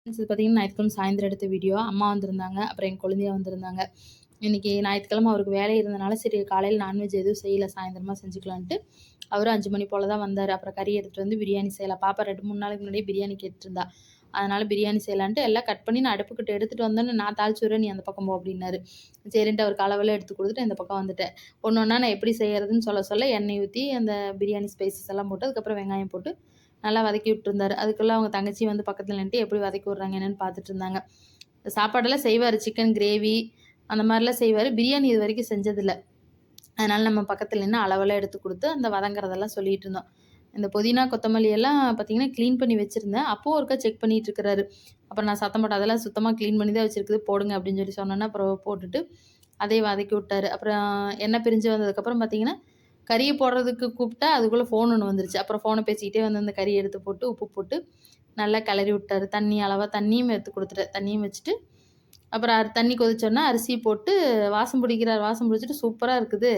இது பார்த்தீங்கன்னா, ஞாயித்துக்கிழமை சாயந்தரம் எடுத்த வீடியோ. அம்மா வந்திருந்தாங்க. அப்புறம் என் கொழுந்தியா வந்திருந்தாங்க. இன்னைக்கு ஞாயித்துக்கிழமை அவருக்கு வேலை இருந்தனால, சரி காலையில நான்வெஜ் எதுவும் செய்யல. சாயந்தரமா செஞ்சுக்கலான்ட்டு, அவரும் 5 மணி போல தான் வந்தாரு. அப்புறம் கறி எடுத்துட்டு வந்து பிரியாணி செய்யலாம். பாப்பா 2, 3 நாளைக்கு முன்னாடியே பிரியாணி கேட்டுருந்தா. அதனால பிரியாணி செய்யலான்ட்டு எல்லாம் கட் பண்ணி நான் அடுப்புக்கிட்ட எடுத்துட்டு வந்தோனே, "நான் தாளிச்சு விடுறேன். நீ அந்த பக்கம் போ" அப்படின்னாரு. சரின்ட்டு அவருக்கு அளவெல்லாம் எடுத்து குடுத்துட்டு இந்த பக்கம் வந்துட்டேன். ஒண்ணு ஒண்ணா நான் எப்படி செய்யறதுன்னு சொல்ல சொல்ல எண்ணெய் ஊத்தி, அந்த பிரியாணி ஸ்பைசஸ் எல்லாம் போட்டு, அதுக்கப்புறம் வெங்காயம் போட்டு நல்லா வதக்கி விட்டுருந்தாரு. அதுக்குள்ள அவங்க தங்கச்சி வந்து பக்கத்துல நின்னுட்டு எப்படி வதக்கி விடுறாங்க என்னன்னு பார்த்துட்டு இருந்தாங்க. சாப்பாடெல்லாம் செய்வாரு. சிக்கன் கிரேவி அந்த மாரிலாம் செய்வாரு. பிரியாணி இதுவரைக்கும் செஞ்சதில்ல. அதனால நம்ம பக்கத்துல நின்னு அளவெல்லாம் எடுத்து குடுத்து, அந்த வதங்குறதெல்லாம் சொல்லிட்டு இருந்தோம். இந்த புதினா, கொத்தமல்லி எல்லாம் பார்த்தீங்கன்னா, கிளீன் பண்ணி வச்சிருந்தேன். அப்பவும் ஒருக்கா செக் பண்ணிட்டு இருக்கிறாரு. அப்புறம் நான் சத்தம் போட்டேன். "அதெல்லாம் சுத்தமா கிளீன் பண்ணி தான் வச்சிருக்குது. போடுங்க" அப்படின்னு சொல்லி சொன்னோனே, அப்புறம் போட்டுட்டு அதையும் வதக்கி விட்டாரு. அப்புறம் எண்ணெய் பிரிஞ்சு வந்ததுக்கப்புறம் பார்த்தீங்கன்னா, கறிய போடுறதுக்கு கூப்பிட்டா, அதுக்குள்ள ஃபோன் ஒண்ணு வந்துருச்சு. அப்புறம் ஃபோன பேசிக்கிட்டே வந்து அந்த கறிய எடுத்து போட்டு, உப்பு போட்டு நல்லா கிளறி விட்டாரு. அளவா தண்ணியும் எடுத்து குடுத்துட்டேன். தண்ணியும் வச்சுட்டு, அப்புறம் தண்ணி கொதிச்சோனே அரிசி போட்டு வாசம் பிடிக்கிறார். வாசம் பிடிச்சிட்டு "சூப்பரா இருக்குது.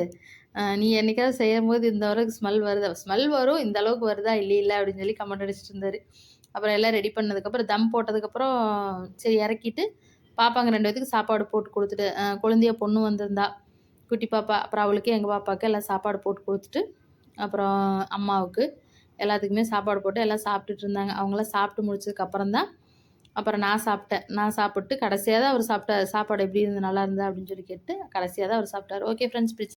நீ என்னைக்காவது செய்யும்போது இந்த அளவுக்கு ஸ்மெல் வருதா?" ஸ்மெல் வரும். இந்த அளவுக்கு வருதா? இல்லைல்ல அப்படின்னு சொல்லி கமெண்ட் அடிச்சுட்டு இருந்தாரு. அப்புறம் எல்லாம் ரெடி பண்ணதுக்கப்புறம், தம் போட்டதுக்கப்புறம் சரி இறக்கிட்டு, பாப்பாங்க 2 பேத்துக்கு சாப்பாடு போட்டு குடுத்துட்டு, கொழுந்தியா பொண்ணு வந்திருந்தா. குட்டி பாப்பா. அப்புறம் அவளுக்கு, எங்க பாப்பாவுக்கு எல்லாம் சாப்பாடு போட்டு குடுத்துட்டு, அப்புறம் அம்மாவுக்கு எல்லாத்துக்குமே சாப்பாடு போட்டு எல்லாம் சாப்பிட்டுட்டு இருந்தாங்க. அவங்கலாம் சாப்பிட்டு முடிச்சதுக்கு அப்புறம் தான், அப்புறம் நான் சாப்பிட்டேன். நான் சாப்பிட்டு கடைசியா தான் அவரு சாப்பிட்டாரு. "சாப்பாடு எப்படி இருந்தது? நல்லா இருந்ததா?" அப்படின்னு சொல்லி கேட்டு, கடைசியா தான் அவரு சாப்பிட்டாரு. Okay friends.